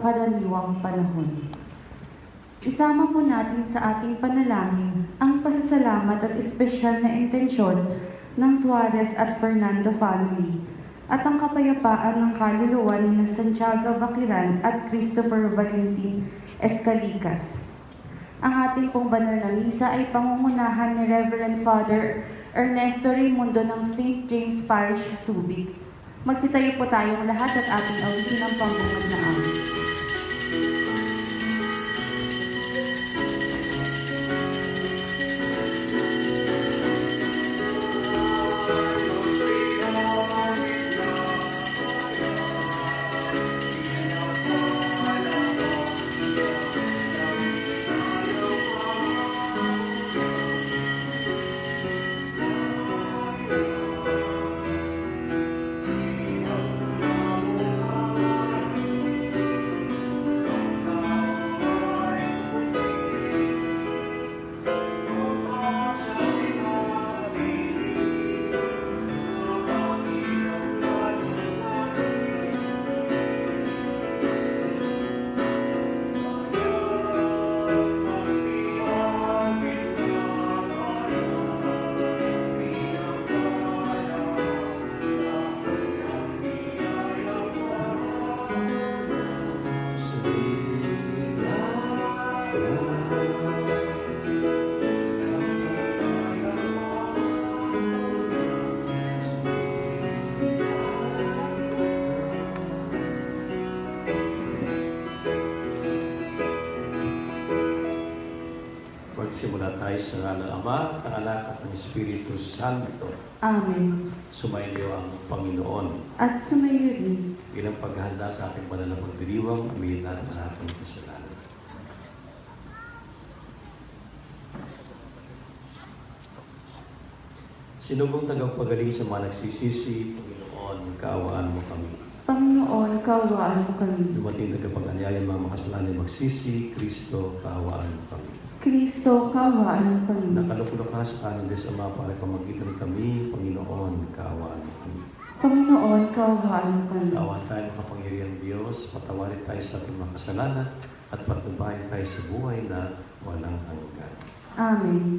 karaniwang panahon. Isama po natin sa ating panalangin ang pasasalamat at espesyal na intensyon ng Suarez at Fernando family at ang kapayapaan ng kaluluwa ni Santiago Baquiran at Christopher Valentin Escalicas. Ang ating pong banal na misa ay pangungunahan ni Reverend Father Ernesto Raimundo ng St. James Parish, Subic. Magsitayo po tayong lahat at ating awitin ang pangungad na awit. Magsimula tayo sa ngalan ng Ama, ng Anak at ng Espiritu Santo. Amen. Sumainyo ang Panginoon. At sumayo rin. Bilang paghahanda sa ating banal na pagdiriwang, aminin natin ang ating kasalanan. Sinugong tagapagaling sa mga nagsisisi, Panginoon, kaawaan mo kami. Panginoon, kaawaan mo kami. Dumating tagapag-anyaya mga makasalanan magsisi, Kristo, kaawaan mo kami. Kristo, kaawaan mo kami. Nakalukulukas aming Diyos Ama para pamagitan kami, Panginoon, kaawaan mo kami. Panginoon, kaawaan mo kami. Kaawaan tayo makapangyarihan Diyos, patawarin tayo sa ating mga kasalanan at patubayan tayo sa buhay na walang hanggan. Amen.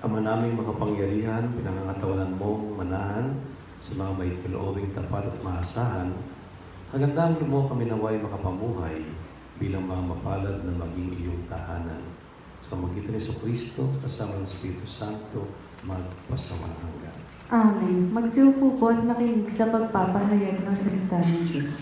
Ama naming makapangyarihan, pinangangatawanan mong manahan sa mga may tuloobing tapat at maasahan, hagandang lumuha kami naway makapamuhay bilang mga mapalad na maging iyong tahanan. Sa pamamagitan ni Kristo, kasama ng Espiritu Santo, magpasawalang hanggan. Amen. Magsiupo po at makinig sa pagpapahayag ng salita ng Diyos.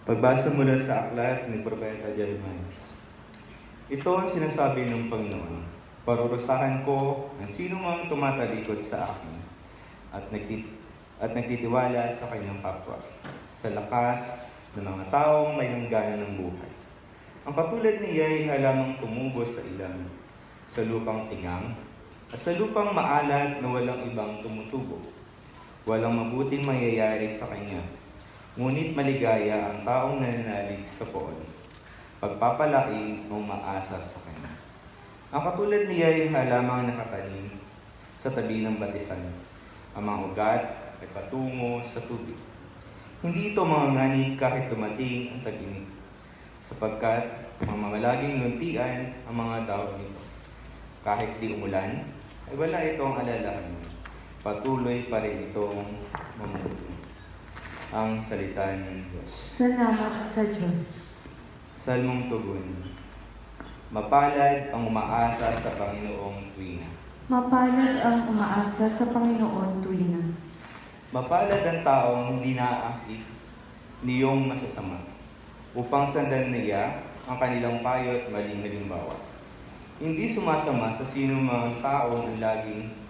Pagbasa mula sa aklat ni Propeta Jeremias. Ito ang sinasabi ng Panginoon, parurusahan ko ang sino mang tumatalikod sa akin at nagtitiwala sa kanyang kapwa, sa lakas ng mga taong may hangganan ng buhay. Ang katulad niya ay halamang tumubo sa ilang, sa lupang tingang, at sa lupang maalat na walang ibang tumutubo. Walang mabuting mangyayari sa kanya. Ngunit maligaya ang taong nananalig sa poon, pagpapalaki o maasa sa kanya. Ang katulad niya ay halamang nakatanim sa tabi ng batisan. Ang mga ugat ay patungo sa tubig. Hindi ito manganganib kahit dumating ang tag-init, sapagkat mamamalaging luntian ang mga dahon nito. Kahit di umulan, ay wala itong alalahan. Patuloy pa rin itong mamuti. Ang salita ng Diyos. Salamat sa Diyos. Salmong Tugon. Mapalad ang umaasa sa Panginoong tuwina. Mapalad ang umaasa sa Panginoon tuwina. Mapalad ang taong hindi naaakit niyong masasama, upang sandan niya ang kanilang payo at maling halimbawa. Hindi sumasama sa sino mang taong ang laging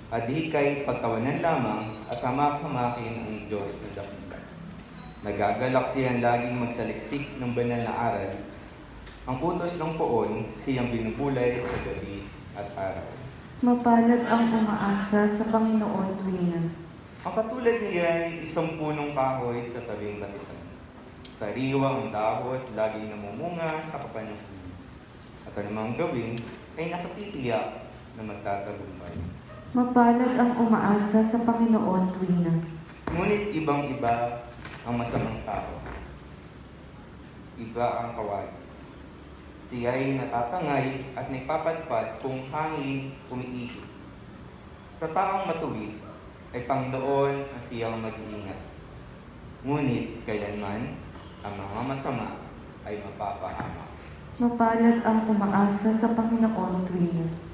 adhikay pagkawanan lamang at hamak-hamakin ang Diyos na dakila. Nagagalak siyang laging magsaliksik ng banal na aral. Ang utos ng poon siyang binubulay sa gabi at araw. Mapalad ang umaasa sa Panginoon tuwina. Ang katulad niya ay isang punong kahoy sa tabing batisan. Sariwang ang dahot, laging namumunga sa kapanahunan. At anumang gawin ay nakatitiyak na magtatagumpay. Mapalad ang umaasa sa Panginoon tuwina. Ngunit ibang-iba ang masamang tao. Iba ang kawagis. Siya ay natatangay at nagpapadpad kung hangin umiihip. Sa taong matuwid ay Panginoon ang siyang mag-iingat. Ngunit kailanman ang mga masama ay mapapahamak. Mapalad ang umaasa sa Panginoon tuwina.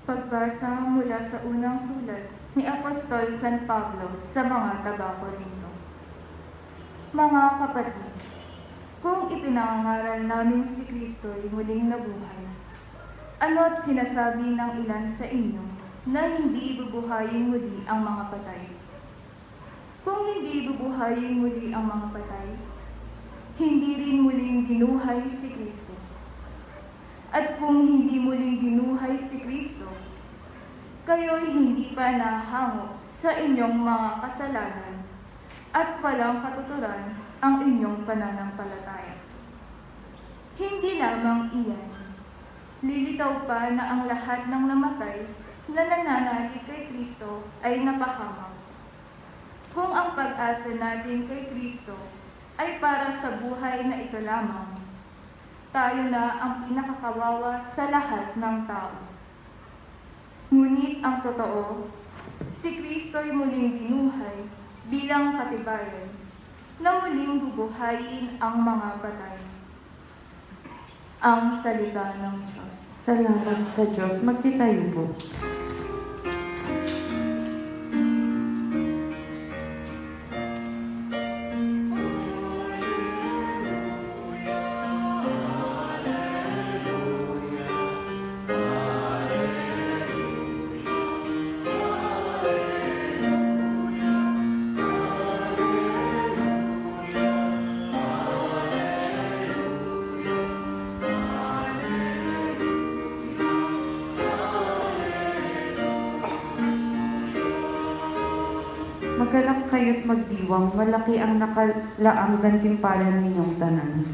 Pagbasa mula sa unang sulat ni Apostol San Pablo sa mga taga-Korinto. Mga kapatid, kung ipinangangaral namin si Kristo ay muling nabuhay, ano't sinasabi ng ilan sa inyo na hindi bubuhayin muli ang mga patay? Kung hindi bubuhayin muli ang mga patay, hindi rin muling binuhay si Kristo. At kung hindi muling binuhay si Kristo, kayo'y hindi pa nahango sa inyong mga kasalanan at walang katuturan ang inyong pananampalataya. Hindi lamang iyan, lilitaw pa na ang lahat ng namatay na nananalig kay Kristo ay napahamak. Kung ang pag-asa natin kay Kristo ay para sa buhay na ito lamang, tayo na ang pinakakawawa sa lahat ng tao. Ngunit ang totoo, si Kristo'y muling binuhay bilang katibayan na muling bubuhayin ang mga patay. Ang salita ng Diyos. Salamat sa Diyos. Magsitayo po. Magalak kayo't magdiwang, malaki ang nakalaang gantimpalan ninyong tanan.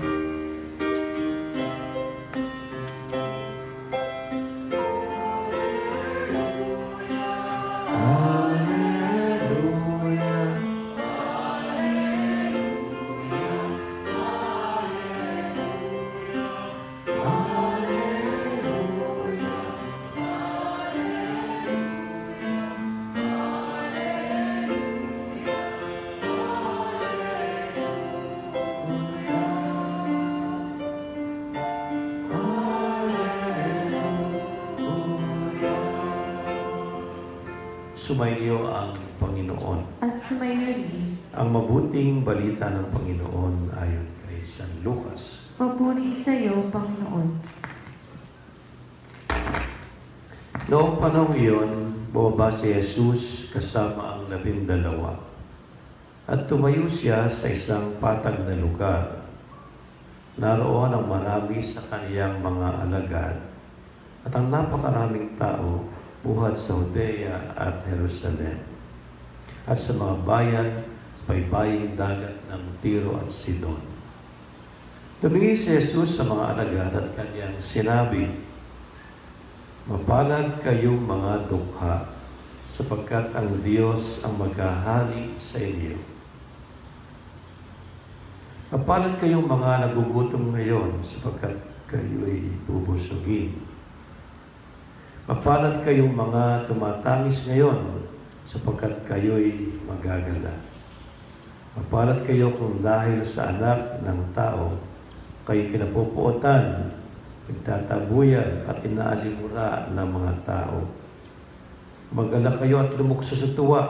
Sumainyo ang Panginoon. At sumainyo Ang mabuting balita ng Panginoon ayon kay San Lucas. papuri sa iyo, Panginoon. Noong panahon iyon, bumaba si Jesus kasama ang 12. At tumayo siya sa isang patag na lugar. Naroon ang marami sa kaniyang mga alagad at ang napakaraming tao buhat sa Judea at Jerusalem at sa mga bayan sa baybaying dagat ng Tiro at Sidon. Tumingin si Jesus sa mga alagad at kanyang sinabi, "Mapalad kayong mga dukha, sapagkat ang Diyos ang maghahari sa inyo. Mapalad kayong mga nagugutom ngayon, sapagkat kayo'y bubusugin. Mapalad kayong mga tumatangis ngayon, sapagkat kayo'y magagala. Mapalad kayo kung dahil sa anak ng tao, kayo kinapupuotan, nagtatabuyan at inaalimura ng mga tao. Mag-alala kayo at lumukso sa tuwa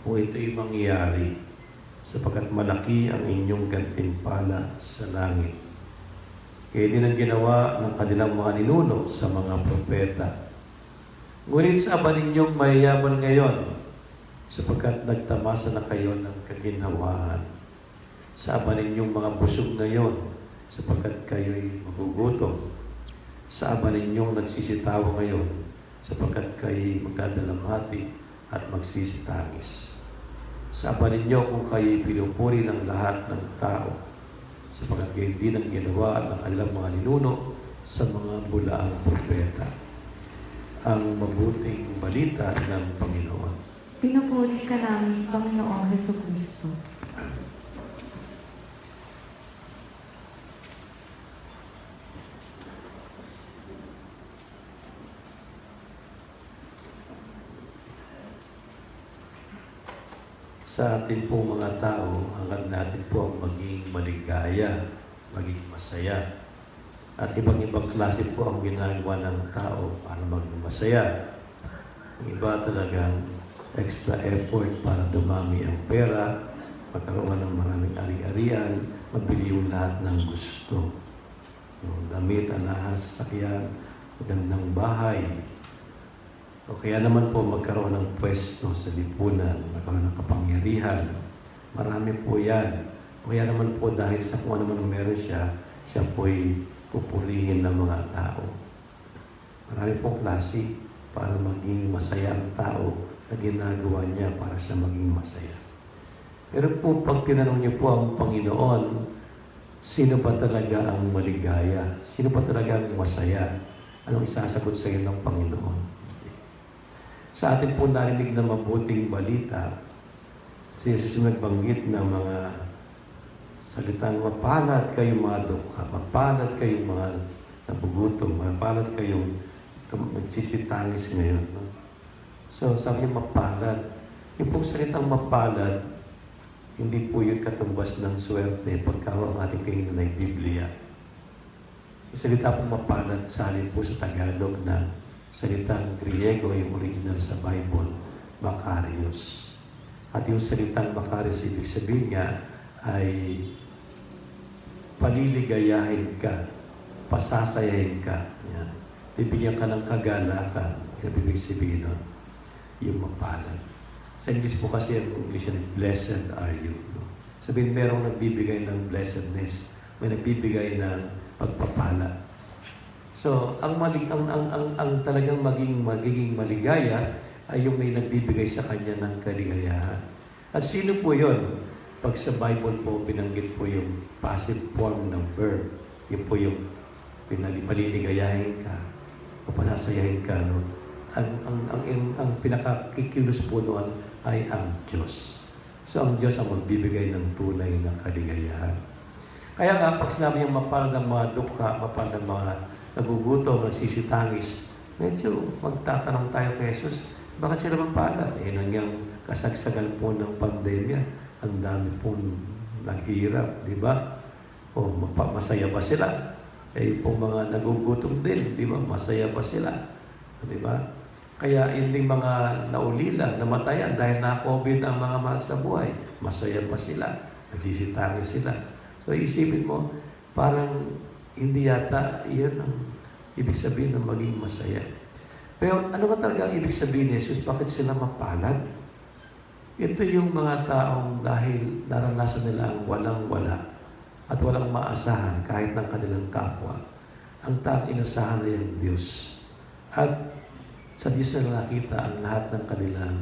kung ito'y mangyayari, sapagkat malaki ang inyong gantimpala sa langit. Kaya din ang ginawa ng kanilang mga ninuno sa mga propeta. Ngunit sa aba ninyong mayayaman ngayon, sapagkat nagtamasa na kayo ng kaginhawaan. Sa aba ninyong mga busog ngayon, sapagkat kayo'y magugutom. Sa aba ninyong nagsisitawa ngayon, sapagkat kayo'y magdadalamhati at magsisitangis. Sa aba ninyo kung kayo'y pinupuri ng lahat ng tao, sapagkat kayo din ang ginawa ng kanilang mga ninuno sa mga bulaang propeta. Ang mabuting balita ng Panginoon. Pinupuri ka namin, Panginoong Hesukristo. Sa atin po mga tao, hanggang natin po ang maging maligaya, maging masaya. At ibang-ibang klase po ang ginagawa ng tao para maging masaya. Ang iba talagang extra effort para dumami ang pera, magkaroon ng maraming ari-arian, mabili yung lahat ng gusto. Yung damit, alahas, sasakyan, magandang bahay. O kaya naman po magkaroon ng pwesto sa lipunan, magkaroon ng kapangyarihan. Marami po yan. O kaya naman po dahil sa kung ano man meron siya, siya po'y pupurihin ng mga tao. Marami pong klase para maging masaya ang tao na ginagawa niya para siya maging masaya. Pero po pag tinanong niyo po ang Panginoon, sino ba talaga ang maligaya? Sino ba talaga ang masaya? Anong isasagot sa iyo ng Panginoon? Sa atin po narinig na mabuting balita, si Jesus nagbanggit ng mga salitang mapalad kayong mga dukha, mapalad kayong mga nabugutom, mapalad kayong nagsisitangis ngayon. No? So, sabi niya mapalad. Yung pong salitang mapalad, hindi po yun katumbas ng swerte pagka ang ating kainin ay Biblia. Yung salita po mapalad, salin po sa Tagalog na salitang Griego, yung original sa Bible, Makarios. At yung salitang Makarios, ibig sabihin niya ay paliligayahin ka, pasasayahin ka. Yan. Bibigyan ka ng kagalakan. Yan ibig sabihin nun, yung mapalad. Sa English po kasi ang English ay blessed are you. No? Sabihin merong nagbibigay ng blessedness, may nagbibigay ng pagpapala. So, ang talagang magiging maligaya ay yung may nagbibigay sa kanya ng kaligayahan. At sino po yun? Pag sa Bible po, binanggit po yung passive form ng verb. Yun po yung paliligayahin ka o panasayahin ka. No? Ang pinakakikilos po noon ay ang Diyos. So ang Diyos ang magbibigay ng tunay na kaligayahan. Kaya nga, pag sinabi yung mapalad ng mga dukha, mapalad ng mga nagugutom, nagsisitangis, medyo magtatanong tayo kay Jesus, bakit sila mapalad? Nangyang kasagsagan po ng pandemya, ang dami pong naghirap, di ba? O masaya ba sila? Po mga nagugutom din, di ba? Masaya ba sila? Di ba? Kaya yung mga naulila, namatayan dahil na-COVID ang mga mahal sa buhay, masaya ba sila? Nagsisitangis sila. So isipin mo, parang hindi yata iyan ang ibig sabihin ng maging masaya. Pero ano ba talaga ang ibig sabihin ni Jesus? Bakit sila mapalad? Ito yung mga taong dahil naranasan nila ang walang-wala at walang maasahan kahit ng kanilang kapwa. Ang taong inasahan na yung Diyos. At sa Diyos na nakita ang lahat ng kanilang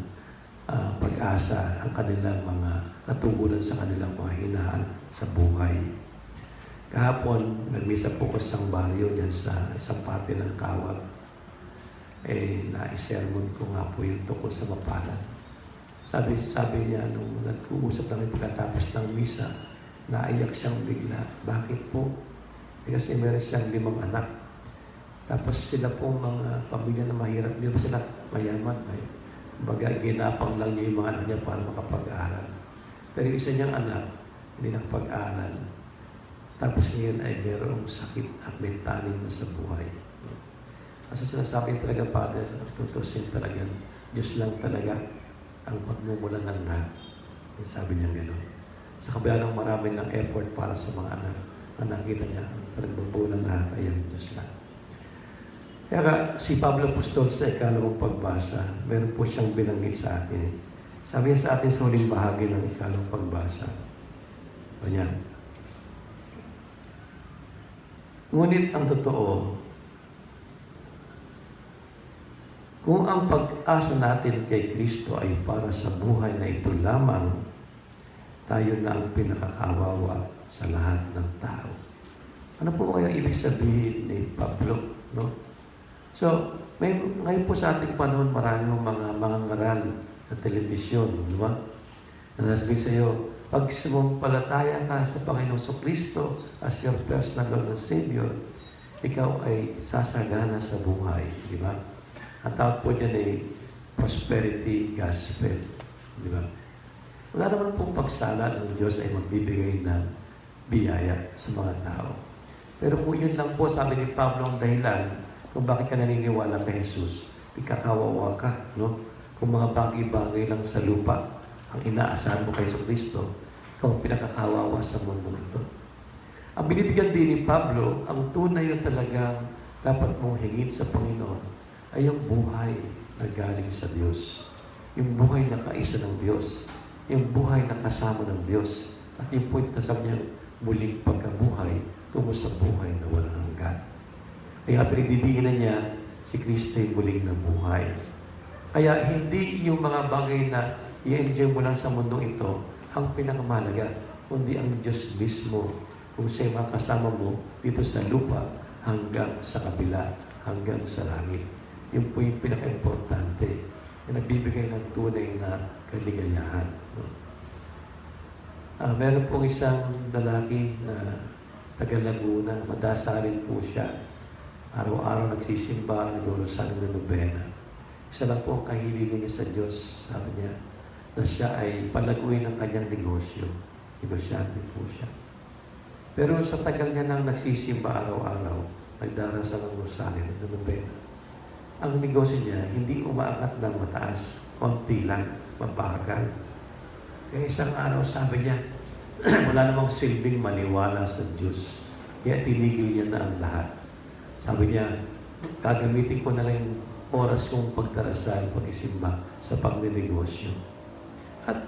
pag-asa, ang kanilang mga natugunan sa kanilang mga hinaan sa buhay. Kahapon, nagmisa po ko sa baryo yan sa isang pati ng Kawag. Na-sermon ko nga po yung tungkol sa mapalad. Sabi niya, nung nag-uusap namin pagkatapos ng misa, naiyak siyang bigla. Bakit po? Kasi meron siyang 5 anak. Tapos sila pong mga pamilya na mahirap, hindi ba sila mayaman? Baga, ginapang lang niya yung mga anak niya para makapag-aaral. Pero yung isa niyang anak, hindi nakapag-aaral. Tapos ngayon ay mayroong sakit at may tanin na sa buhay. Kasi sinasabi talaga, Father, tutusin talaga, Diyos lang talaga ang pagmumula ng lahat. Sabi niya gano'n. Sa kabila ng marami ng effort para sa mga anak, na nakita niya, ang pagmumula ng lahat ay ang Diyos lang. Kaya si Pablo Apostol sa ikalawang pagbasa, meron po siyang binanggit sa atin. Sabi niya sa atin sa huling bahagi ng ikalawang pagbasa. Ganyan. Ngunit ang totoo, kung ang pag-asa natin kay Kristo ay para sa buhay na ito lamang, tayo na ang pinakakawawa sa lahat ng tao. Ano po kaya ibig sabihin ni Pablo? No? So, ngayon po sa ating panahon, maraming mga ngaral sa telebisyon, di ba? Nasasabihin sa iyo, pag sumampalataya ka sa Panginoong Kristo as your personal Lord and Savior, ikaw ay sasagana sa buhay, di ba? Ang tawag po dyan ay prosperity gospel, di ba? Wala naman pong pagsala ng Diyos ay magbibigay ng biyaya sa mga tao. Pero kung yun lang po, sabi ni Pablo, ang dahilan kung bakit ka naniniwala kay Jesus, ikakawawa ka, no? Kung mga bagay-bagay lang sa lupa ang inaasahan mo kay Kristo, ikaw pinakakawawa sa mundo ito. Ang binibigyan din ni Pablo, ang tunay na talagang dapat mong hingin sa Panginoon ay yung buhay na galing sa Diyos. Yung buhay na kaisa ng Diyos. Yung buhay na kasama ng Diyos. At yung point na sabi niya, muling pagkabuhay tungo sa buhay na walang hanggan. Kaya pinagdidiinan niya si Kristo yung muling na buhay. Kaya hindi yung mga bagay na i-enjoy mo lang sa mundong ito ang pinakamahalaga, kundi ang Diyos mismo kung siya yung kasama mo dito sa lupa hanggang sa kabila, hanggang sa langit. Yun po yung pinaka-importante na nagbibigay ng tunay na kaligayahan. Meron pong isang lalaki na taga Laguna, madasalin po siya. Araw-araw nagsisimba, nag-urusal ng nobena. Isa lang po ang kahilingan niya sa Diyos, sabi niya, na siya ay palaguin ng kanyang negosyo. Negosyante po siya. Pero sa tagal niya nang nagsisimba araw-araw, nagdarasal ng rosaryo, ng nobena, ang negosyo niya hindi umaangat ng mataas, konti lang, mabagal. Kaya isang araw sabi niya, wala namang silbing maniwala sa Diyos. Kaya tinigil niya na ang lahat. Sabi niya, gagamitin ko na lang yung oras kong pagdarasal, pag-isimba sa pagninegosyo. At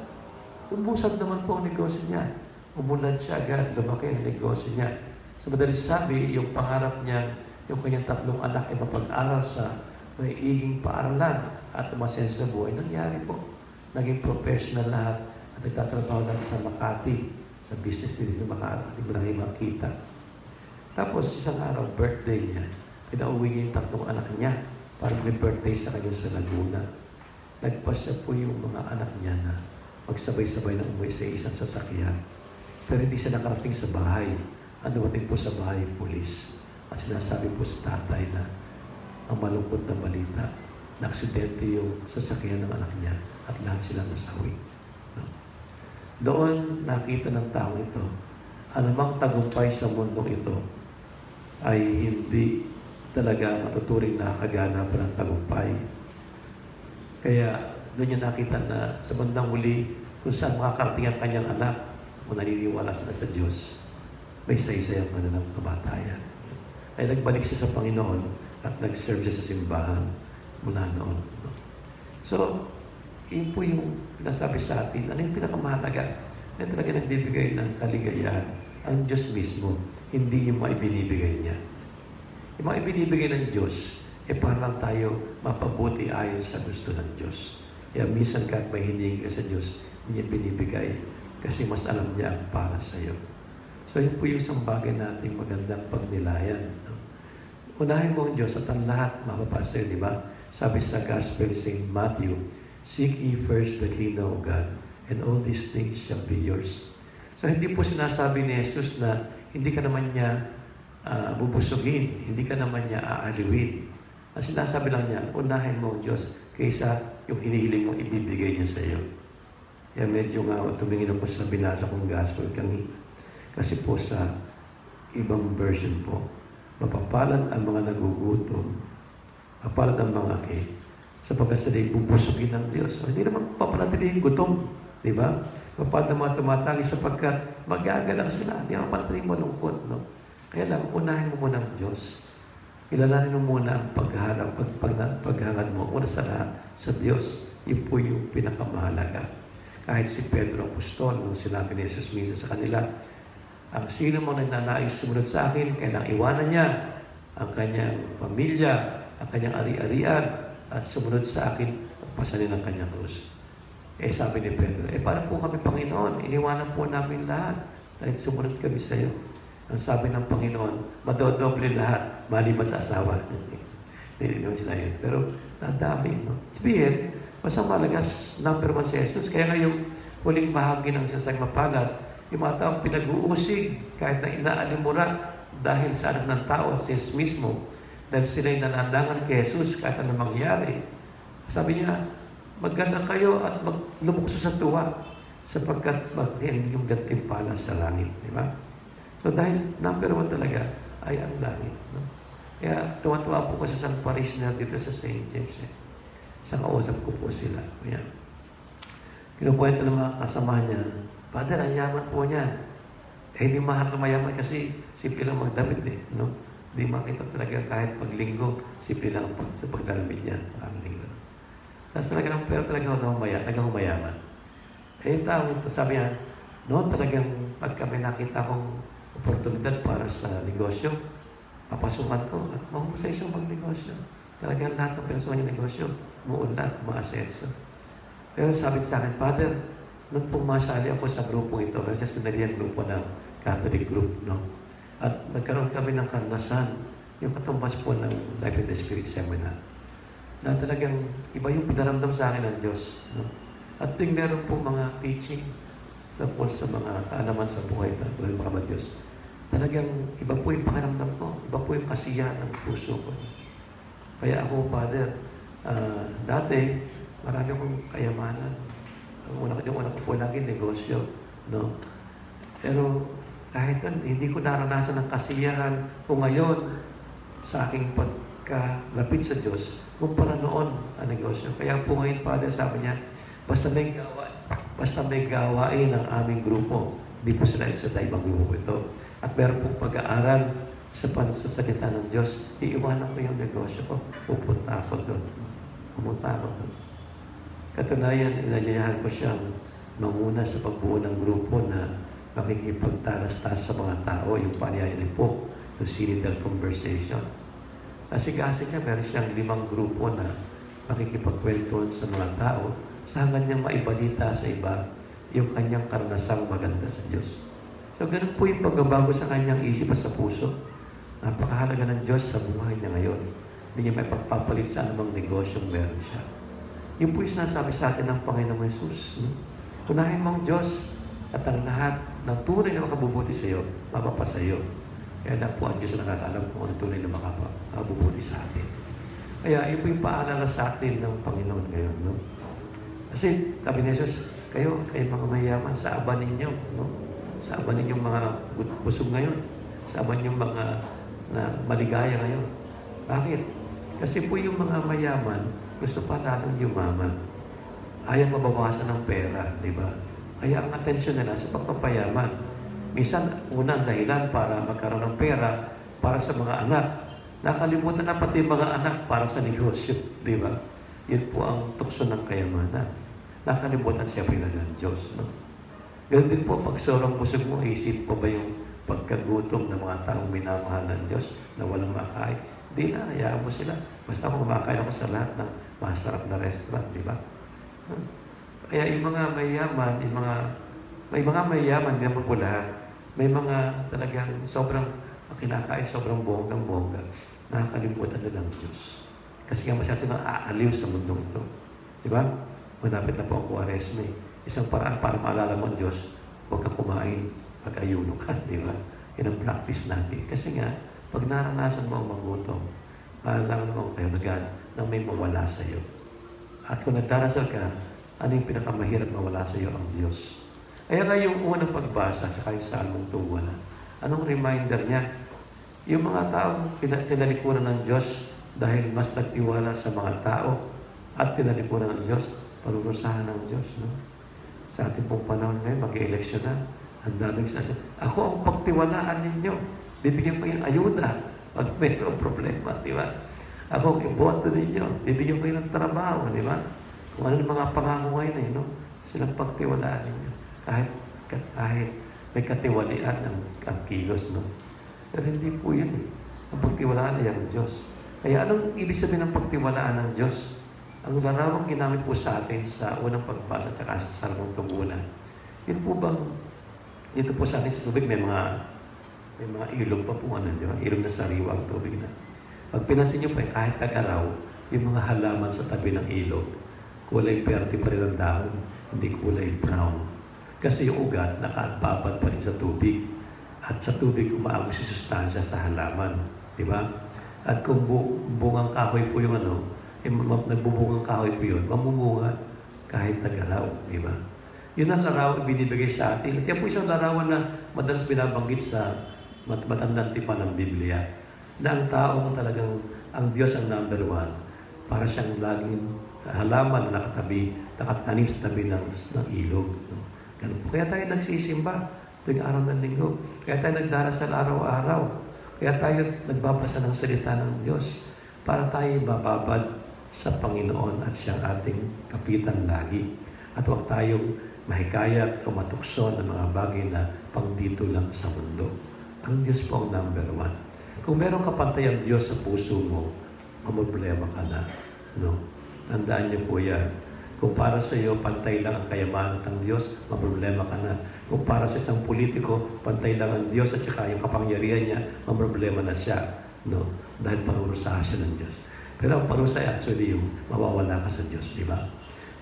umusad naman po ang negosyo niya. Umulan siya agad, lumaki ang negosyo niya. Sa madaling sabi, yung pangarap niya, yung kanyang 3 anak ay mapag-aral sa maiiging paaralan at umasenso sa buhay. Nangyari po. Naging professional lahat At nagtatrabaho na sa Makati, sa business din dito Makati, hindi mo na kayo makita. Tapos isang araw, birthday niya, pinauwi niya yung tatlong anak niya para may birthday sa kanya sa Laguna. Nagpasya po yung mga anak niya na magsabay-sabay na umuwi sa isang sasakyan. Pero hindi siya nakarating sa bahay. Ang dumating po sa bahay, pulis. At sinasabi po sa tatay na ang malungkot na balita na aksidente yung sasakyan ng anak niya at lahat sila nasawi. No? Doon nakita ng tao ito, anumang tagumpay sa mundong ito ay hindi talaga matuturing na kaganap ng tagumpay. Kaya doon niya nakita na sa bandang huli kung saan makakarating ang kanyang anak kung naniniwala sila sa Diyos, may isa-isa yung kanilang kamatayan. Ay nagbalik siya sa Panginoon at nag-serve siya sa simbahan mula noon. No? So, yun po yung pinasabi sa atin. Ano yung pinakamahalaga? Na talaga nagbibigay ng kaligayahan ang Diyos mismo, hindi yung mga ibinibigay niya. Yung mga ibinibigay ng Diyos, para lang tayo mapabuti ayon sa gusto ng Diyos. Kaya minsan kahit may hiningi ka sa Diyos, hindi niya binibigay kasi mas alam niya ang para sa iyo. So yun po yung isang bagay nating magandang pagnilayan. No? Unahin mo ang Diyos at ang lahat mapapasa di ba? Sabi sa Gospel St. Matthew, seek ye first the kingdom of God, and all these things shall be yours. So hindi po sinasabi ni Jesus na hindi ka naman niya bubusugin, hindi ka naman niya aaliwin. Ang sinasabi lang niya, unahin mo ang Diyos kaysa yung hinihiling mo ibibigay niya sa iyo. Kaya medyo nga tumingin ako sa binasa kong gospel kami. Kasi po sa ibang version po, mapapalad ang mga nagugutom, mapapalad ang mga sapagkat sila'y bubusugin ng Diyos. So, hindi naman papanatilihin gutom, di ba? Mapapalad ang mga tumatangi sapagkat magagalang sila, hindi naman panatilihin malungkot, no? Kaya lang, unahin mo muna ang Diyos. Kilalanin mo muna ang paghangad mo una sa lahat sa Diyos. Yun po yung pinakamahalaga. Kahit si Pedro Apostol, nung sinabi ni Jesus minsan sa kanila, ang sino mo nagnanais sumunod sa akin, kailangang iwanan niya ang kanyang pamilya, ang kanyang ari-arian, at sumunod sa akin at pasanin ang kanyang krus. Sabi ni Pedro, para po kami Panginoon, iniwanan po namin lahat dahil sumunod kami sa iyo. Ang sabi ng Panginoon, madodoble lahat, maliban sa asawa. Hindi naman sila yun. Pero, nadami, no? Sabihin, basta malagas, number one si Jesus. Kaya nga yung huling bahagi ng sasang mapalad, yung mga taong pinag-uusig, kahit na inaalimura, dahil sa anak ng tao, si Jesus mismo, dahil sila'y nanandangan kay Jesus, kahit ano mangyari. Sabi niya, maganda kayo at lumukso sa tuwa, sapagkat magdiyan yung gantimpala sa langit. Di ba? So dahil number one talaga ay ang langit. No? Kaya tuwa-tuwa po ko sa San Parishioner dito sa St. James. Sa kausap ko po sila. Ayan. Kinukwento ng mga kasama niya, Father, ang yaman po niya. Hindi mahal na mayaman kasi simple lang magdamit no? Hindi makita talaga kahit paglinggo, simple lang sa pagdamit niya. Ang linggo. Tapos talaga ng pera talaga humayaman. Yung tao, sabi niya, no, talagang pag kami nakita kong oportunidad para sa negosyo, papasukan ko at mahusay siyang magnegosyo. Talagang lahat ng personal yung negosyo, muunlad, maasenso. Pero sabi sa akin, Father, nung pumasali ako sa grupo ito, kasi sinali ang grupo ng Catholic group, no? At nagkaroon kami ng karanasan, yung katumbas po ng Life in the Spirit Seminar, na talagang iba yung pinaramdam sa akin ng Diyos, no? At tuwing meron po mga teaching sa mga kaalaman sa buhay ng mga Diyos, talagang iba po yung pakiramdam ko, iba po yung kasiyahan ng puso ko. Kaya ako, Father, dati, marami akong kayamanan. Una ko po lagi negosyo, no? Pero kahit hindi ko naranasan ng kasiyahan ko ngayon sa aking pagkalapit sa Diyos, kumpara noon ang negosyo. Kaya po ngayon, Father, sabi niya, basta may gawain ng aming grupo, hindi po sila isa sa ibang grupo ito. At meron pong pag-aaral sa salita ng Diyos, iiwanan ko yung negosyo ko, pupunta ako doon. Katunayan, inaliyahan ko siyang manguna sa pagbuo ng grupo na makikipagtalas-talas sa mga tao, yung pangyayari po, yung sinidal conversation. Kasi niya, meron siyang 5 grupo na makikipagkwentuhan sa mga tao sa hanggang niyang maibalita sa iba yung kanyang karanasang maganda sa Diyos. So, ganun po yung pagbabago sa kanyang isip at sa puso. Napakahalaga ng Diyos sa buhay niya ngayon. Hindi niya may pagpapalit sa anumang negosyong meron siya. Yun po yung sinasabi sa atin ng Panginoong Jesus. No? Tunahin mo ang Diyos at ang lahat ng tunay na makabubuti sa iyo, mapapasa iyo. Kaya lang po ang Diyos nakakaalam kung ano tunay na makabubuti sa atin. Kaya yun po yung paalala sa atin ng Panginoon ngayon. No? Kasi sabi ni Jesus, kayo mga mayaman, sa aba ninyo. No? Sa aba ninyong mga busog ngayon. Sa aba ninyong mga na maligaya ngayon. Bakit? Kasi po yung mga mayaman, gusto pa lalong yumaman. Ayaw mabawasan ng pera, di ba? Kaya ang atensyon nila sa pagpapayaman. Minsan, unang dahilan para magkaroon ng pera para sa mga anak. Nakalimutan na pati mga anak para sa negosyo, di ba? Yun po ang tukso ng kayamanan. Nakalimutan siya ng Diyos, no? Ganun din po, pag sobrang busog mo, isip po ba yung pagkagutom ng mga taong minamahal ng Diyos na walang makain? Hindi na, hayaan mo sila. Basta kumakain ako sa lahat ng masarap na restaurant, di ba? Kaya yung mga mayaman, may mga mayaman, hindi naman po lahat. May mga talagang sobrang kinakain, sobrang bonggang-bongga. Nakakalimutan na ng Diyos. Kasi nga masyado silang aaliw sa mundong ito. Di ba? Manapit na po ang Quaresma. Isang paraan para maalala mo ang Diyos, huwag kang kumain pag-ayuno ka, di ba? Yan ang practice natin. Kasi nga, pag naranasan mo ang magutom, kailangan mo kayo na may mawala sa iyo. At kung nagdarasal ka, ano yung pinakamahirap mawala sa iyo? Ang Diyos. Kaya nga yung unang pagbasa sa kayo sa Salmong 2:1, anong reminder niya? Yung mga taong tinalikuran ng Diyos dahil mas nagtiwala sa mga tao at tinalikuran ng Diyos, parurusahan ng Diyos. No? Sa ating pong panahon ngayon, mag-eleksyon na. Ang daming sasabi, ako ang pagtiwalaan ninyo. Bibigyan ko yung ayuda pag mayroong problema, di ba? Ako ang iboto ninyo. Bibigyan ko yung trabaho, di ba? Kung ano yung mga pangako ngayon, no? Silang pagtiwalaan ninyo. Kahit may katiwalian ang kilos, no? Pero hindi po yun, eh. Ang pagtiwalaan ay ang Diyos. Kaya anong ibig sabihin ng pagtiwalaan ng Diyos? Ang larawang ginamit po sa atin sa unang pagbasa at sa Salmong 2:1. Yun po bang, dito po sa atin sa tubig, may mga ilog pa po, di ba? Ilog na sariwa ang tubig na. Pag pinansin nyo pa, kahit tag-araw, yung mga halaman sa tabi ng ilog, kulay perde pa rin ang dahon, hindi kulay brown. Kasi yung ugat, nakababad pa rin sa tubig. At sa tubig, umaagos yung sustansya sa halaman. Di ba? At kung bungang kahoy po yung nagbubungang kahoy po yun, mamumunga kahit tag-araw. Di ba? Yun ang larawan binibigay sa atin. At yan po isang larawan na madalas binabanggit sa matandang tipan ng Biblia. Na ang taong talagang, ang Diyos ang number one. Para siyang laging halaman na nakatanim sa tabi ng ilog. No? Ganun po. Kaya tayo nagsisimba tuwing araw ng linggo. Kaya tayo nagdarasal araw-araw. Kaya tayo nagbabasa ng salita ng Diyos para tayo bababad sa Panginoon at siyang ating kapitan lagi. At huwag tayong mahikayat o matukso ng mga bagay na pangdito lang sa mundo. Ang Diyos po ang number one. Kung meron kapantay ang Diyos sa puso mo, problema ka na. No? Tandaan niyo po yan. Kung para sa iyo, pantay lang ang kayamanan ng Diyos, problema ka na. Kung para sa isang politiko, pantay lang ang Diyos at saka yung kapangyarihan niya, problema na siya. No? Dahil parurusahan siya ng Diyos. Pero ang parusa actually yung mawawala ka sa Diyos, di ba?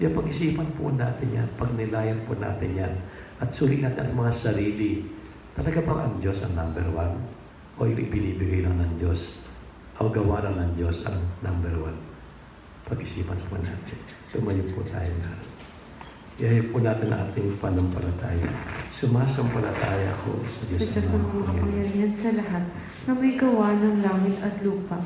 Yung pag-isipan po natin yan, pagnilayan po natin yan, at sulit natin ang mga sarili. Talaga bang ang Diyos ang number one? O yung ibinibigay lang ng Diyos? O gawa lang ng Diyos ang number one? Pag-isipan po natin. Tumayo po tayo na. Iayo po natin ang ating panampalataya. Sumasampalataya ko sa Diyos Sa ang mga kapangyarihan sa lahat na may gawa ng langit at lupa.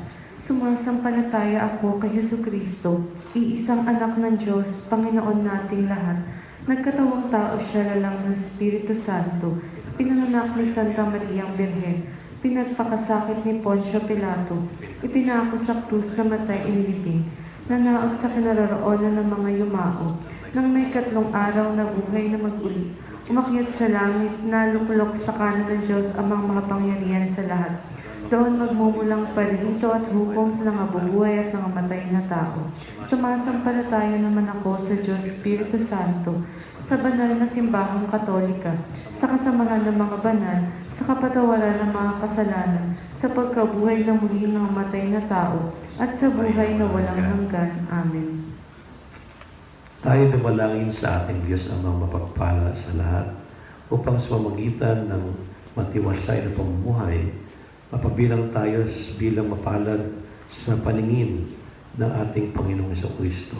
Sumasampalataya ako kay Jesucristo, iisang anak ng Diyos, Panginoon nating lahat. Nagkatawang tao siya lalang ng Espiritu Santo, pinanganak ni Santa Mariang Birhen, pinagpakasakit ni Poncio Pilato, ipinako sa krus na matay inilibing, nanaos sa kinaroroonan ng mga yumao, nang may 3 araw na buhay na mag-uli, umakyat sa langit, naluklok sa kanan ng Diyos amang mga pangyarihan sa lahat. Doon magmumulang parinto at hukom ng mabubuhay at ng matay na tao. Sumasampalataya naman ako sa Diyos Espiritu Santo, sa banal na simbahang katolika, sa kasamahan ng mga banal, sa kapatawaran ng mga kasalanan, sa pagkabuhay na muli ng matay na tao, at sa buhay na walang hanggan. Amen. Tayo dumalangin sa ating Diyos Amang mapagpala sa lahat upang sa pamamagitan ng matiwasay na pamumuhay, mapabilang tayo bilang mapalad sa paningin ng ating Panginoong Jesucristo.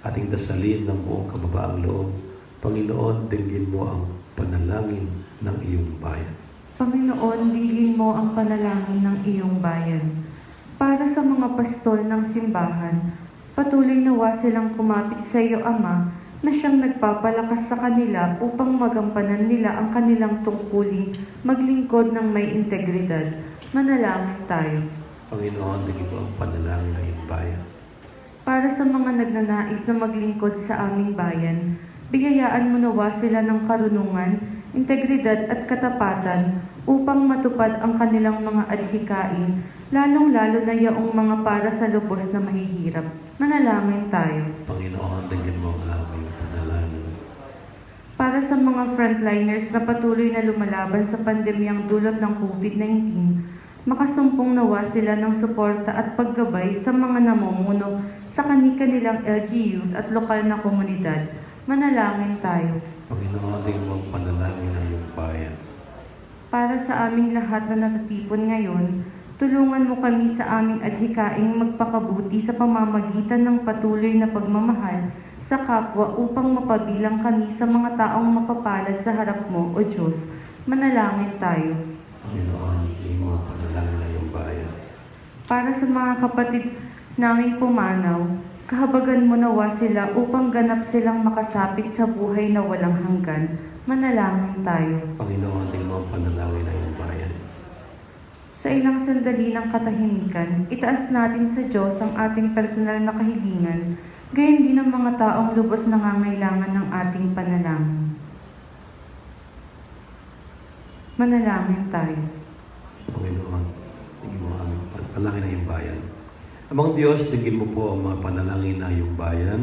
Ating dasalin ng buong kababaang loob, Panginoon, dinggin mo ang panalangin ng iyong bayan. Panginoon, digin mo ang panalangin ng iyong bayan. Para sa mga pastol ng simbahan, patuloy nawa silang kumapit sa iyo, Ama, na siyang nagpapalakas sa kanila upang magampanan nila ang kanilang tungkulin maglingkod ng may integridad. Manalangin tayo. Panginoon, digin mo ang panalangin ng iyong bayan. Para sa mga nagnanais na maglingkod sa aming bayan, bigayaan mo nawa sila ng karunungan, integridad at katapatan upang matupad ang kanilang mga adhikain, lalong-lalo na yaong mga para sa lubos na mahihirap. Manalangin tayo. Panginoon, digin mo ang aming panalangin. Para sa mga frontliners na patuloy na lumalaban sa pandemyang dulot ng COVID-19, makasumpong nawa sila ng suporta at paggabay sa mga namumuno sa kani-kanilang LGUs at lokal na komunidad. Manalangin tayo. Panginoon, digin mo ang panalangin ng iyong bayan. Para sa aming lahat na natatipon ngayon, tulungan mo kami sa aming adhikaing magpakabuti sa pamamagitan ng patuloy na pagmamahal sa kapwa upang mapabilang kami sa mga taong mapapalad sa harap mo, O Diyos. Manalangin tayo. Panginoon, digin mo ang panalangin ng iyong bayan. Para sa mga kapatid naming pumanaw, kahabagan mo nawa sila upang ganap silang makasapit sa buhay na walang hanggan. Manalangin tayo. Panginoon, digin mo ang panalangin ng iyong bayan. Sa ilang sandali ng katahimikan, itaas natin sa Diyos ang ating personal na kahilingan, gayon din ang mga taong lubos nangangailangan ng ating panalangin. Manalangin tayo. Panginoon, digin mo ang aming panalangin ng iyong bayan. Amang Diyos, digin mo po ang mga panalangin ng iyong bayan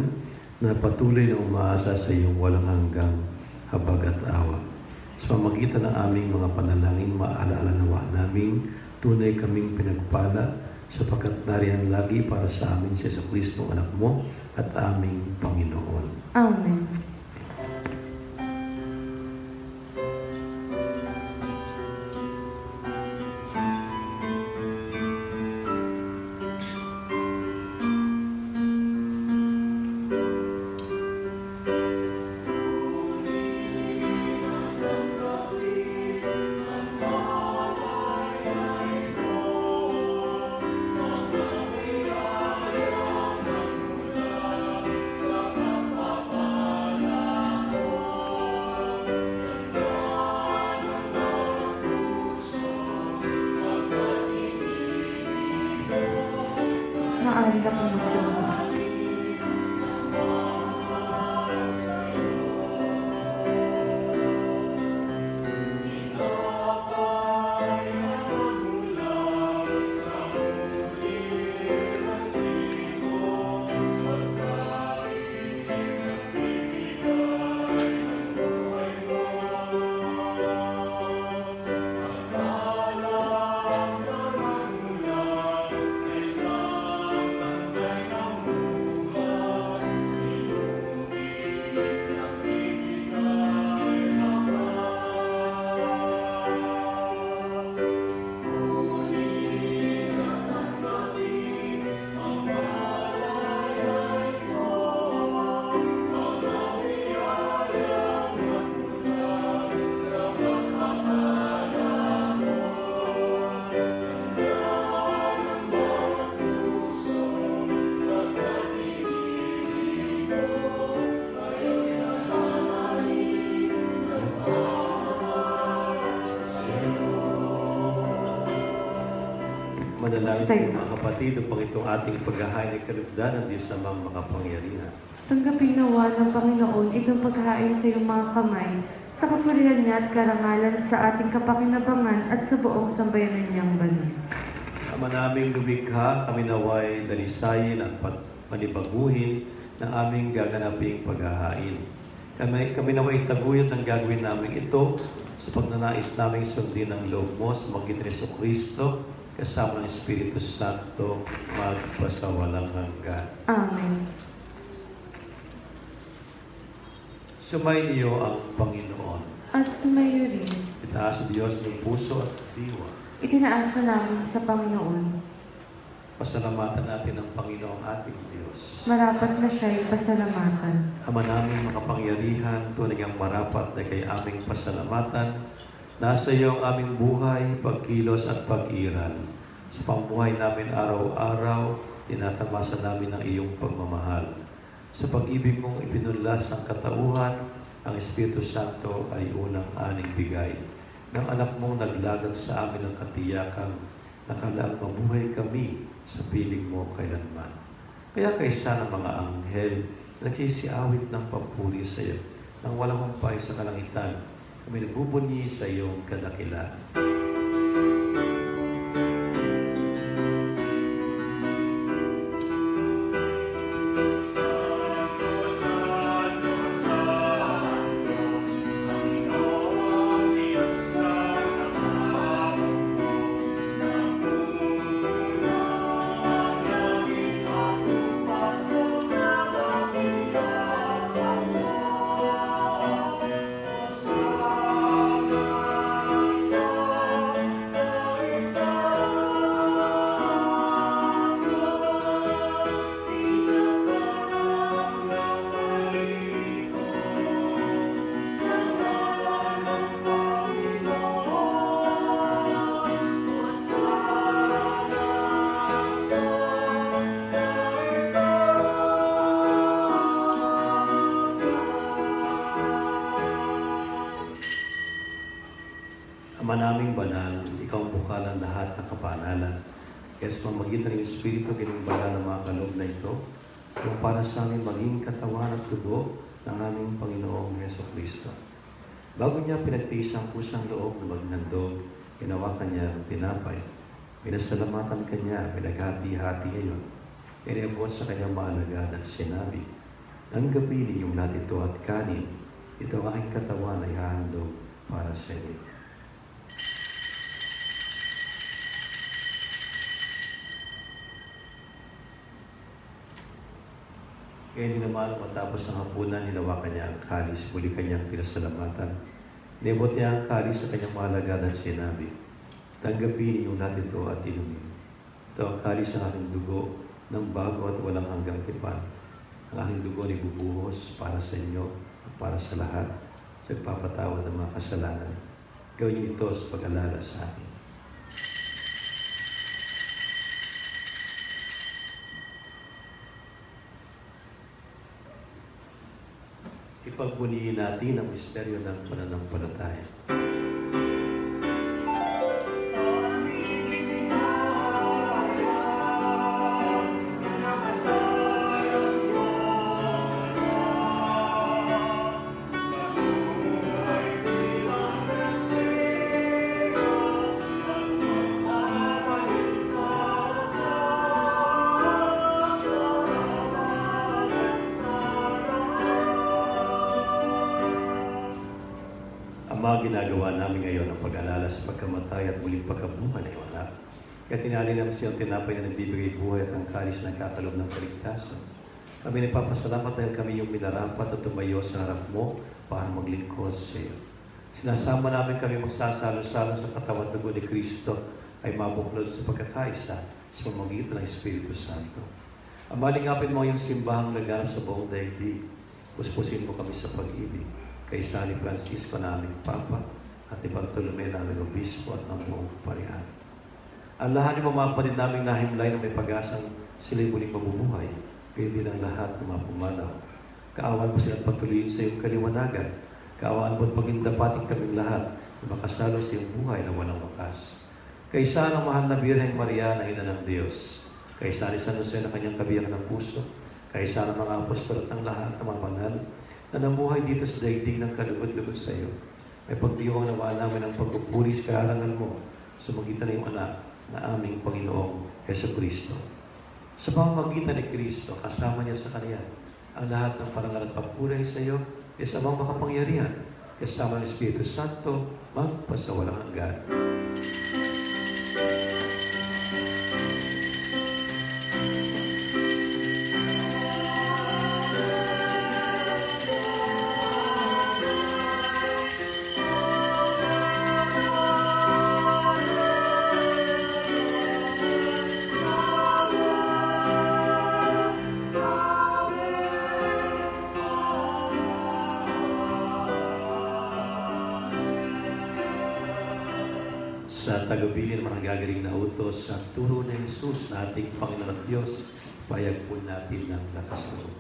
na patuloy na umaasa sa iyong walang hanggang habag at awa. Sa pamagitan ng aming mga panalangin, maalaala nawa namin, tunay kaming pinagpala sapagkat nariyan lagi para sa amin si Jesucristo, anak mo at aming Panginoon. Amen. Maaari na pong magsimula. Manalangin po mga kapatid upang itong ating paghahain ay kalugdan ng Diyos Amang makapangyarihan. Tanggapin nawa ng Panginoon itong paghahain sa iyong mga kamay, sa kapurihan niya at karangalan sa ating kapakinabangan at sa buong sambayanan niyang banal. Ama naming lumikha, kami naway dalisayin at panibaguhin ng aming gaganaping paghahain. Kami naway taguyod ng gagawin namin ito sa pagnanais namin sundin ang loob mo sa magitan ni Kristo kasama ng Espiritu Santo magpasawalang hanggan. Amen. Sumainyo ang Panginoon. At sumayo rin, Itaas sa Diyos ng puso at diwa. itinaasa namin sa Panginoon. Pasalamatan natin ang Panginoong ating Diyos. Marapat na siya'y pasalamatan. Ama namin makapangyarihan, tunay ang marapat na kay aming pasalamatan. Nasa iyo ang aming buhay, pagkilos at pag-iral. Sa pamumuhay namin araw-araw, tinatamasa namin ang iyong pagmamahal. Sa pag-ibig mong ipinunlas ang katauhan, ang Espiritu Santo ay unang aning bigay. Nang anak mong naglagang sa amin ang katiyakan, nakalaang mabuhay kami sa piling mo kailanman. Kaya kaysa ng mga anghel, nagsisiawit ng papuri sa iyo, nang walang humpay sa kalangitan, kami nagbubunyi sa iyong kadakilaan. Ama naming banal, ikaw ang bukal ng lahat ng kapanalan. Kaya sa pamamagitan ng Espiritu, ginimbaga ng mga kaloob na ito, kung para sa amin maging katawan at dugo ng aming Panginoong Heso Kristo. Bago niya pinagtiis ang pusang loob na magnandog, ginawakan niya ang tinapay. Pinasalamatan kanya, pinaghati-hati niya yun. Iniabot sa kanyang maalagad at sinabi, "Ang gabi ninyong lahat ito at kanin, ito ang aking katawan ay hahandog para sa inyo." Kaya hindi naman matapos ang hapunan, hinawakan niya ang kalis, muli kanyang pinasalamatan. Inibot niya ang kalis sa kanyang mahalagad at sinabi, "Tanggapin ninyong lahat ito at inumin. Ito ang kalis ng aking dugo ng bago at walang hanggang tipan. Ang aking dugo ay bubuhos para sa inyo at para sa lahat sa pagpapatawad ng mga kasalanan. Gawin niyo ito sa pag-alala sa akin." Ipagbunihin natin ang misteryo ng pananampalataya. Ama, ginagawa namin ngayon ang pag-alala sa pagkamatay at muling pagkabuhay ng iyong anak. Kaya tinali namin sa iyong tinapay na nagbibigay buhay at ang kalis na kakalob ng kaligtasan. Kami nagpapasalamat dahil kami yung minarapat at tumayo sa harap mo para maglingkod sa iyo. Sinasama namin kami magsasalo-salo sa katawan at dugo ni Kristo ay mabuklod sa pagkakaisa sa pamamagitan ng Espiritu Santo. Ama, lingapin mo yung simbahang laganap sa buong daigdig. Puspusin mo kami sa pag-ibig. Kaysa ni Francisco naming Papa at ni Bartolome naming Obispo at ng buong parihan. Ang lahat ng mga kapatid naming nahimlay na may pag-asang sila'y muling mabubuhay, kaya din ang lahat na mga pumanaw. Kaawaan mo silang patuloyin sa iyong kaliwanagan. Kaawaan mo at pagindapating kaming lahat na makasalo sa iyong buhay na walang wakas. Kaysa ng mahal na Birheng Maria na ina ng Diyos, kaysa ni San Jose na kanyang kabiyak ng puso, kaysa ng mga apostol at ng lahat ng mga banal, na namuhay dito sa daigdig ng kalugod-lugod sa iyo. May pagtiyong naman namin ang pagpupuri sa kaharangan mo sa magitan ng iyong anak na aming Panginoong Heso Kristo. Sa pamamagitan ni Kristo, kasama niya sa Kanya ang lahat ng parangal at papuri sa iyo, Kasamang makapangyarihan, kasama ng Espiritu Santo, magpasawalang hanggan. Sa tagubilin mga gagaling na utos sa turo ng Jesus na ating Panginoon at Diyos, payag po natin ng lakas loob.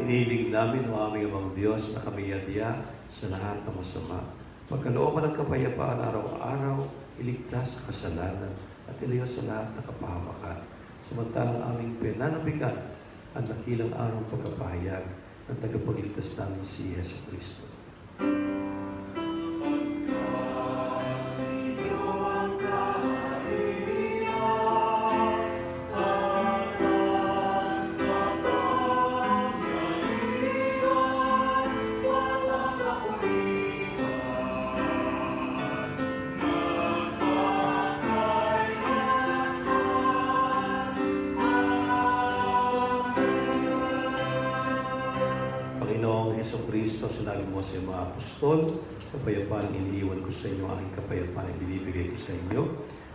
Iniibig namin o aming amang Diyos na kami yadya sa lahat ng masama. Pagkalooban ng kapayapaan araw-araw, iligtas sa kasalanan at ilayo sa lahat ng kapahamakan. Samantalang aming pinanabigan ang dakilang araw ng pagkapahayag ng tagapagligtas namin si Yesu Kristo. Panginoong Jesucristo, sinabi mo sa mga apostol, kapayapaan iniiwan ko sa inyo, aking kapayapaan ibinibigay ko sa inyo.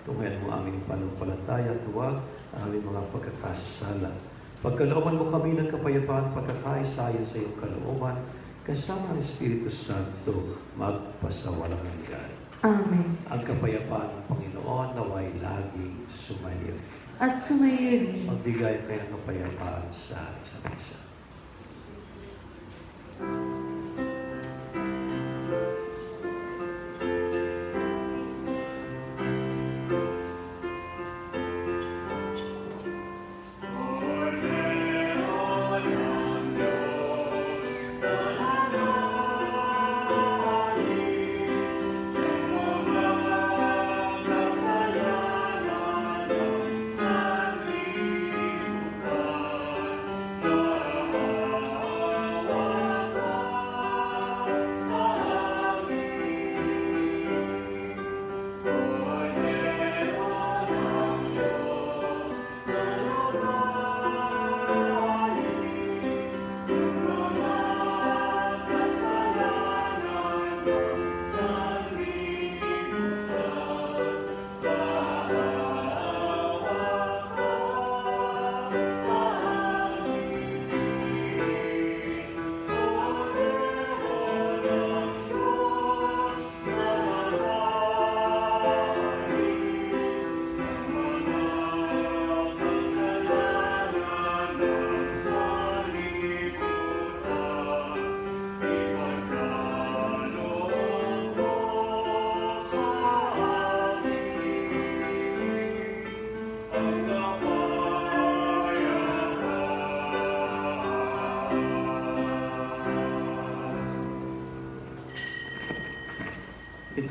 Tunghayan mo aming panumpalataya at huwag ang aming mga pagkakasala. Pagkalooban mo kami ng kapayapaan, pagkakaisayan sa iyong kalooban, kasama ng Espiritu Santo, magpasawalang hanggan. Amen. Ang kapayapaan ng Panginoon naway laging sumayo. At sumayin. Magbigay kayo ng kapayapaan sa isa't isa.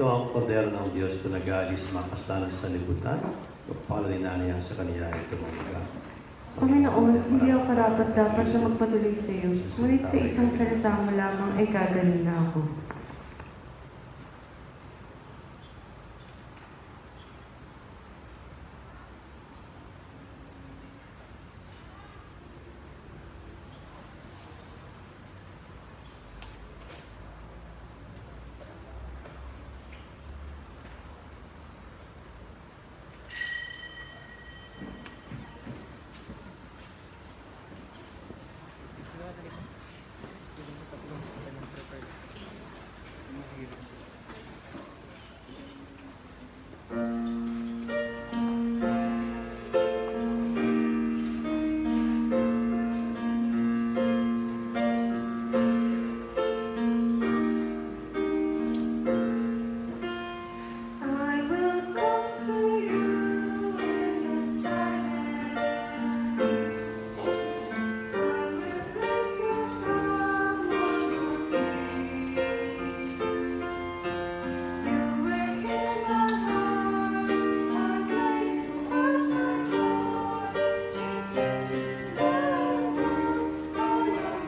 Ito ang kordero ng Diyos na nag-aalis sa mga kasalanan sa libutan. Pagpalain niya sa kaniya ito mga Panginoon, hindi ako karapat-dapat na magpatuloy sa iyo. Ngunit sa isang salita mo lamang ay gagaling na ako. I will come to you in the silence. I will lift you from the sea. You were in my heart, I gave was my joy. Just in the room on your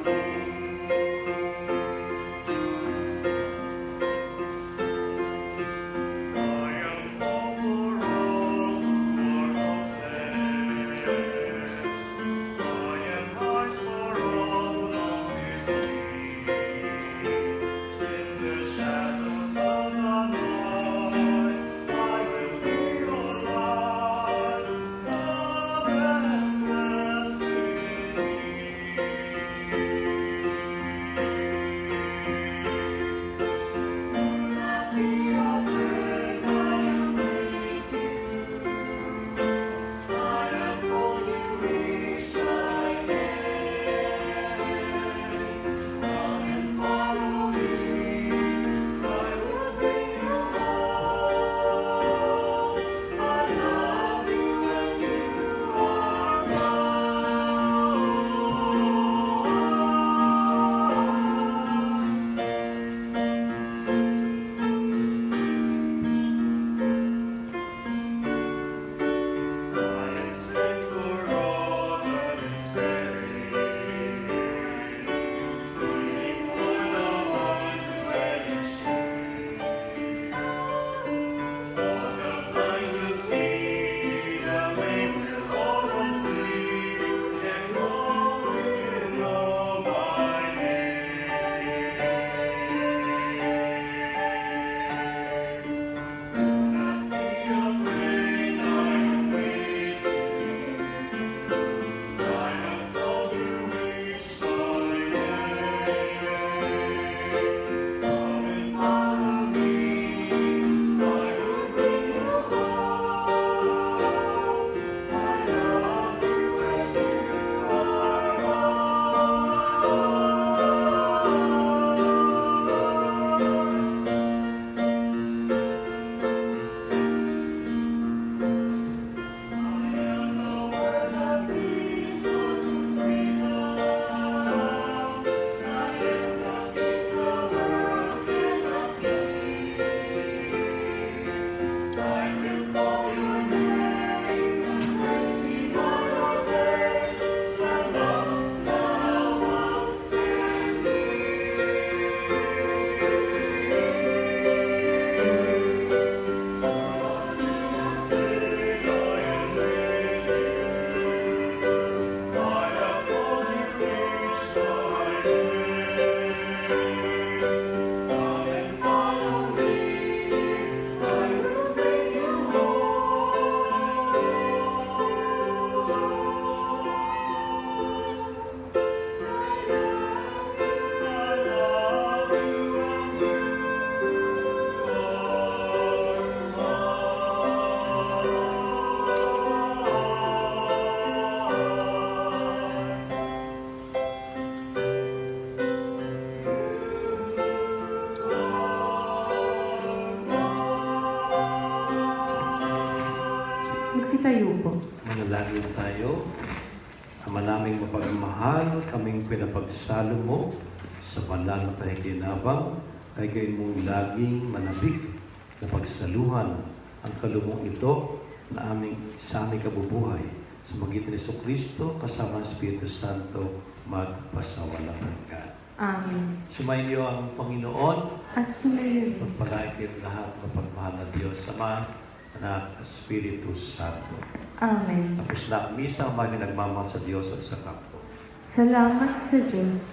Magsitayo po. Manalangin tayo. Ama naming mapagmahal, kaming pinapagsalo mo sa banal na pakikinabang, kay gayon mong laging manabik na pagsaluhan ang kalumong ito na sa aming kabubuhay sa magitan ni Kristo kasama ang Espiritu Santo magpasawalang hanggan. Amen. Sumayin niyo ang Panginoon. At sumayin. Pagpalain kayo lahat ng pagmahal na Diyos, Ama, Anak, at Espiritu Santo. Amen. Tapos na ang misa, ang mga nagmamahal sa Diyos at sa kapwa. Salamat sa Diyos.